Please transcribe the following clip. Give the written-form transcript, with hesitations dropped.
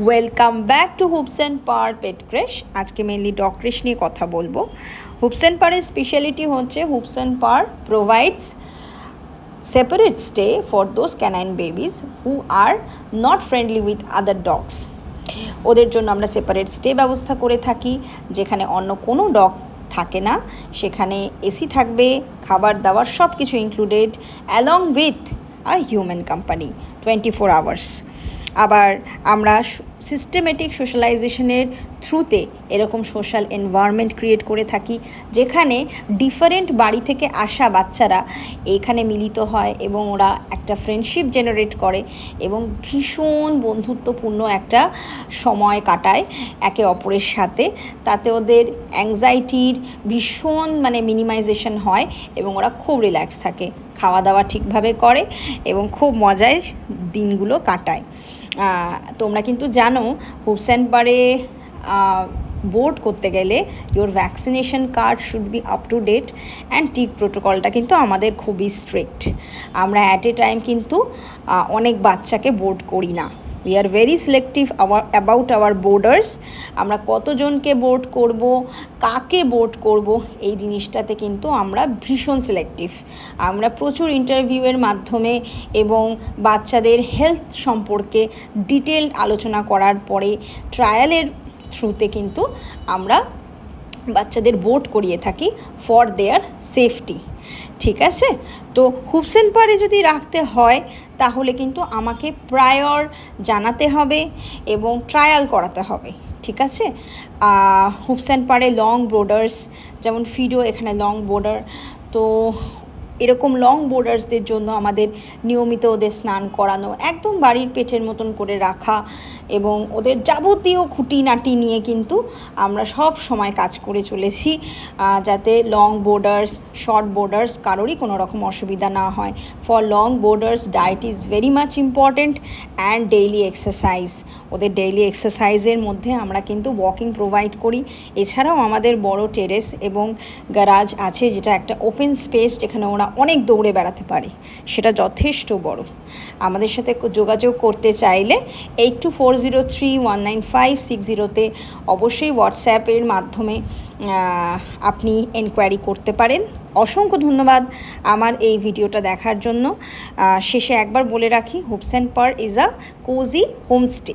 Welcome back to Hoops and Purr pet creche. আজকে mainly dog creche নিয়ে কথা বলবো। হুপস অ্যান্ড পারের স্পেশালিটি হচ্ছে Hoops and Purr provides separate stay for those canine babies who are not friendly with other dogs. ওদের জন্য আমরা separate stay ব্যবস্থা করে থাকি, যেখানে অন্য কোনো ডগ থাকে না। সেখানে এসি থাকবে, খাবার দাবার সব কিছু included, along with a human company 24 hours. আবার আমরা সিস্টেমেটিক সোশ্যালাইজেশনের থ্রুতে এরকম সোশ্যাল এনভায়রনমেন্ট ক্রিয়েট করে থাকি, যেখানে ডিফারেন্ট বাড়ি থেকে আসা বাচ্চারা এখানে মিলিত হয় এবং ওরা একটা ফ্রেন্ডশিপ জেনারেট করে এবং ভীষণ বন্ধুত্বপূর্ণ একটা সময় কাটায় একে অপরের সাথে। তাতে ওদের অ্যাংজাইটির ভীষণ মিনিমাইজেশন হয় এবং ওরা খুব রিল্যাক্স থাকে, খাওয়া দাওয়া ঠিকভাবে করে এবং খুব মজায় দিনগুলো কাটায়। তোমরা কিন্তু জানো হুপস অ্যান্ড পারে বোর্ড করতে গেলে your vaccination card should be up to date and tick প্রোটোকলটা কিন্তু আমাদের খুবই স্ট্রিক্ট। আমরা অ্যাট এ টাইম কিন্তু অনেক বাচ্চাকে বোর্ড করি না। We are very selective about our borders. আমরা কতজনকে বোর্ড করব, কাকে বোর্ড করব, এই জিনিসটাতে কিন্তু আমরা ভীষণ সিলেক্টিভ। আমরা প্রচুর ইন্টারভিউয়ের মাধ্যমে এবং বাচ্চাদের হেলথ সম্পর্কে ডিটেলড আলোচনা করার পরে ট্রায়ালের থ্রুতে কিন্তু আমরা বাচ্চাদের বোর্ড করিয়ে থাকি ফর দেয়ার সেফটি। ঠিক আছে, তো হুপস অ্যান্ড পারে যদি রাখতে হয় তাহলে কিন্তু আমাকে প্রায়র জানাতে হবে এবং ট্রায়াল করাতে হবে। ঠিক আছে, হুপস অ্যান্ড পারে লং বোর্ডার্স, যেমন ফিডো এখানে লং বোর্ডার, তো এরকম লং বোর্ডার্সদের জন্য আমাদের নিয়মিত ওদের স্নান করানো, একদম বাড়ির পেটের মতন করে রাখা এবং ওদের যাবতীয় খুঁটিনাটি নিয়ে কিন্তু আমরা সব সময় কাজ করে চলেছি, যাতে লং বোর্ডার্স শর্ট বোর্ডার্স কারোরই কোনো রকম অসুবিধা না হয়। For long borders diet is very much important and daily exercise. ওদের ডেইলি এক্সারসাইজের মধ্যে আমরা কিন্তু ওয়াকিং প্রোভাইড করি। এছাড়াও আমাদের বড় টেরেস এবং গ্যারাজ আছে, যেটা একটা ওপেন স্পেস, যেখানে ওরা অনেক দৌড়ে বেড়াতে পারে, সেটা যথেষ্ট বড়। আমাদের সাথে যোগাযোগ করতে চাইলে 8240319560 অবশ্যই হোয়াটসঅ্যাপের মাধ্যমে আপনি এনকোয়ারি করতে পারেন। অসংখ্য ধন্যবাদ আমার এই ভিডিওটা দেখার জন্য। শেষে একবার বলে রাখি, hoops and per is a cosy homestay.